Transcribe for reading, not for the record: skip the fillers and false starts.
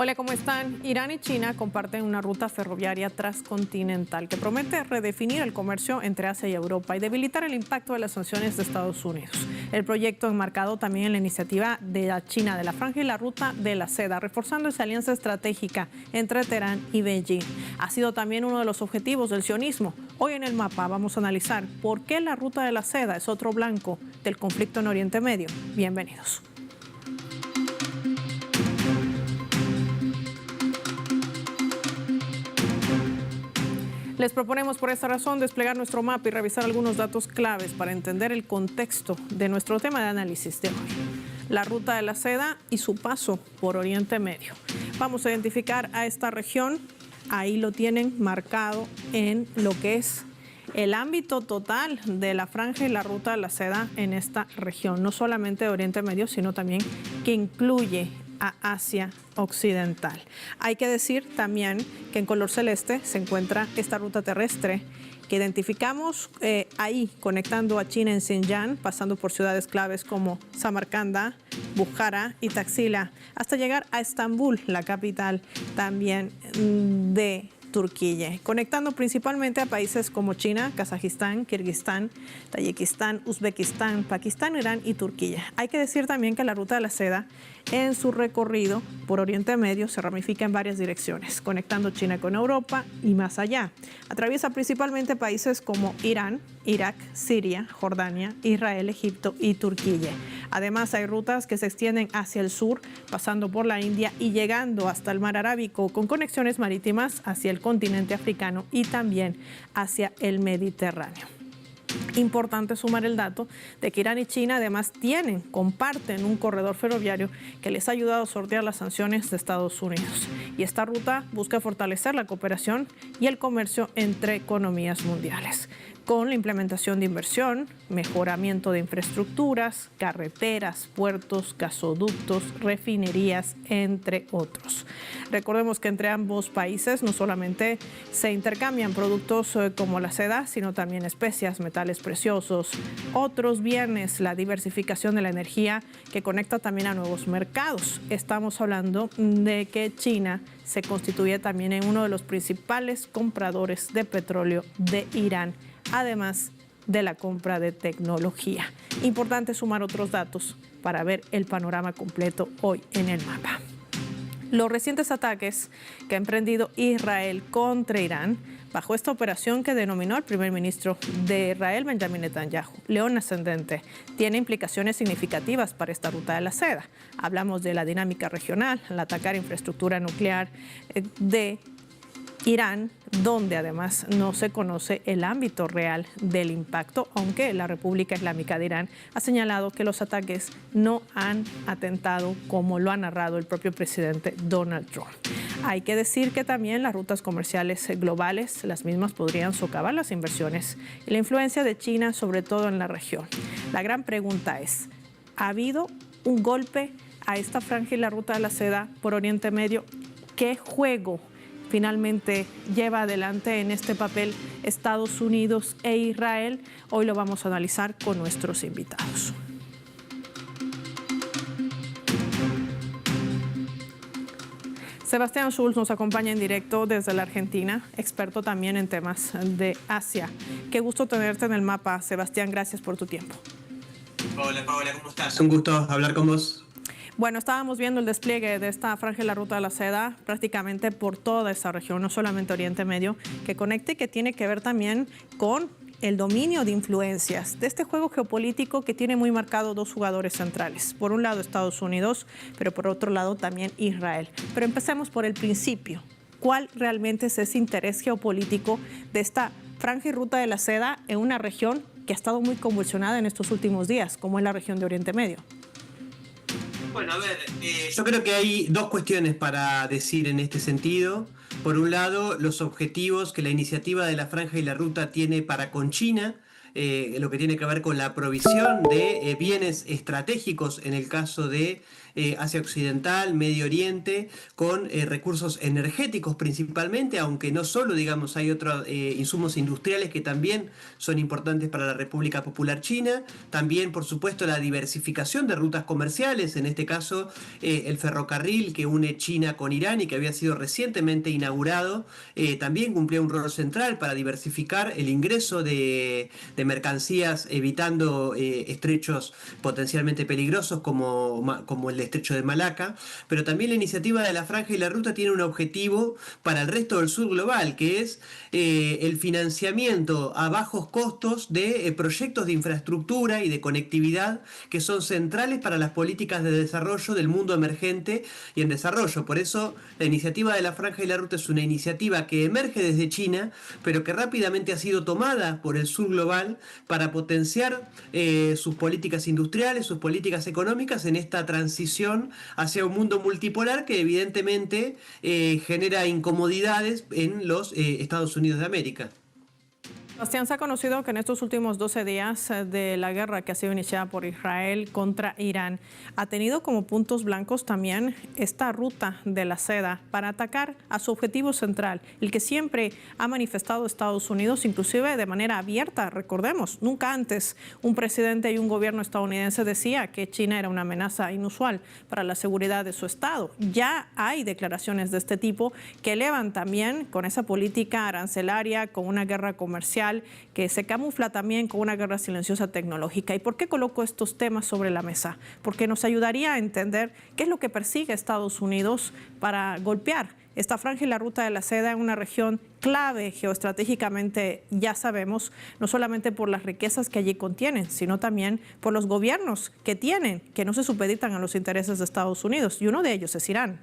Hola, ¿cómo están? Irán y China comparten una ruta ferroviaria transcontinental que promete redefinir el comercio entre Asia y Europa y debilitar el impacto de las sanciones de Estados Unidos. El proyecto enmarcado también en la iniciativa de la China de la Franja y la Ruta de la Seda, reforzando esa alianza estratégica entre Teherán y Beijing. Ha sido también uno de los objetivos del sionismo. Hoy en el mapa vamos a analizar por qué la Ruta de la Seda es otro blanco del conflicto en Oriente Medio. Bienvenidos. Les proponemos por esta razón desplegar nuestro mapa y revisar algunos datos claves para entender el contexto de nuestro tema de análisis de hoy. La Ruta de la Seda y su paso por Oriente Medio. Vamos a identificar a esta región, ahí lo tienen marcado en lo que es el ámbito total de la Franja y la Ruta de la Seda en esta región, no solamente de Oriente Medio, sino también que incluye a Asia Occidental. Hay que decir también que en color celeste se encuentra esta ruta terrestre que identificamos ahí conectando a China en Xinjiang, pasando por ciudades claves como Samarcanda, Bukhara y Taxila, hasta llegar a Estambul, la capital también de Turquía, conectando principalmente a países como China, Kazajistán, Kirguistán, Tayikistán, Uzbekistán, Pakistán, Irán y Turquía. Hay que decir también que la Ruta de la Seda en su recorrido por Oriente Medio se ramifica en varias direcciones, conectando China con Europa y más allá. Atraviesa principalmente países como Irán, Irak, Siria, Jordania, Israel, Egipto y Turquía. Además, hay rutas que se extienden hacia el sur, pasando por la India y llegando hasta el Mar Arábico, con conexiones marítimas hacia el continente africano y también hacia el Mediterráneo. Importante sumar el dato de que Irán y China además comparten un corredor ferroviario que les ha ayudado a sortear las sanciones de Estados Unidos. Y esta ruta busca fortalecer la cooperación y el comercio entre economías mundiales, con la implementación de inversión, mejoramiento de infraestructuras, carreteras, puertos, gasoductos, refinerías, entre otros. Recordemos que entre ambos países no solamente se intercambian productos como la seda, sino también especias, metales preciosos, otros bienes, la diversificación de la energía que conecta también a nuevos mercados. Estamos hablando de que China se constituye también en uno de los principales compradores de petróleo de Irán, además de la compra de tecnología. Importante sumar otros datos para ver el panorama completo hoy en el mapa. Los recientes ataques que ha emprendido Israel contra Irán, bajo esta operación que denominó el primer ministro de Israel, Benjamin Netanyahu, León Ascendente, tiene implicaciones significativas para esta Ruta de la Seda. Hablamos de la dinámica regional, al atacar infraestructura nuclear de Irán, donde además no se conoce el ámbito real del impacto, aunque la República Islámica de Irán ha señalado que los ataques no han atentado como lo ha narrado el propio presidente Donald Trump. Hay que decir que también las rutas comerciales globales, las mismas podrían socavar las inversiones y la influencia de China, sobre todo en la región. La gran pregunta es, ¿ha habido un golpe a esta franja y la Ruta de la Seda por Oriente Medio? ¿Qué juego finalmente lleva adelante en este papel Estados Unidos e Israel? Hoy lo vamos a analizar con nuestros invitados. Sebastián Schulz nos acompaña en directo desde la Argentina, experto también en temas de Asia. Qué gusto tenerte en el mapa, Sebastián, gracias por tu tiempo. Hola Paola, ¿cómo estás? Un gusto hablar con vos. Bueno, estábamos viendo el despliegue de esta franja y la Ruta de la Seda prácticamente por toda esa región, no solamente Oriente Medio, que conecta y que tiene que ver también con el dominio de influencias de este juego geopolítico que tiene muy marcado dos jugadores centrales. Por un lado Estados Unidos, pero por otro lado también Israel. Pero empecemos por el principio. ¿Cuál realmente es ese interés geopolítico de esta franja y Ruta de la Seda en una región que ha estado muy convulsionada en estos últimos días, como es la región de Oriente Medio? Bueno, a ver, yo creo que hay dos cuestiones para decir en este sentido. Por un lado, los objetivos que la iniciativa de la Franja y la Ruta tiene para con China, lo que tiene que ver con la provisión de bienes estratégicos en el caso de Asia Occidental, Medio Oriente, con recursos energéticos principalmente, aunque no solo, digamos, hay otros insumos industriales que también son importantes para la República Popular China. También, por supuesto, la diversificación de rutas comerciales, en este caso el ferrocarril que une China con Irán y que había sido recientemente inaugurado, también cumplía un rol central para diversificar el ingreso de mercancías, evitando estrechos potencialmente peligrosos como el estrecho de Malaca. Pero también la iniciativa de la Franja y la Ruta tiene un objetivo para el resto del sur global, que es el financiamiento a bajos costos de proyectos de infraestructura y de conectividad que son centrales para las políticas de desarrollo del mundo emergente y en desarrollo. Por eso la iniciativa de la Franja y la Ruta es una iniciativa que emerge desde China, pero que rápidamente ha sido tomada por el sur global para potenciar sus políticas industriales, sus políticas económicas en esta transición hacia un mundo multipolar que evidentemente genera incomodidades en los Estados Unidos de América. Sebastián, se ha conocido que en estos últimos 12 días de la guerra que ha sido iniciada por Israel contra Irán, ha tenido como puntos blancos también esta ruta de la seda para atacar a su objetivo central, el que siempre ha manifestado Estados Unidos, inclusive de manera abierta. Recordemos, nunca antes un presidente y un gobierno estadounidense decía que China era una amenaza inusual para la seguridad de su Estado. Ya hay declaraciones de este tipo que elevan también con esa política arancelaria, con una guerra comercial, que se camufla también con una guerra silenciosa tecnológica. ¿Y por qué coloco estos temas sobre la mesa? Porque nos ayudaría a entender qué es lo que persigue Estados Unidos para golpear esta franja y la ruta de la seda en una región clave geoestratégicamente, ya sabemos, no solamente por las riquezas que allí contienen, sino también por los gobiernos que tienen, que no se supeditan a los intereses de Estados Unidos, y uno de ellos es Irán.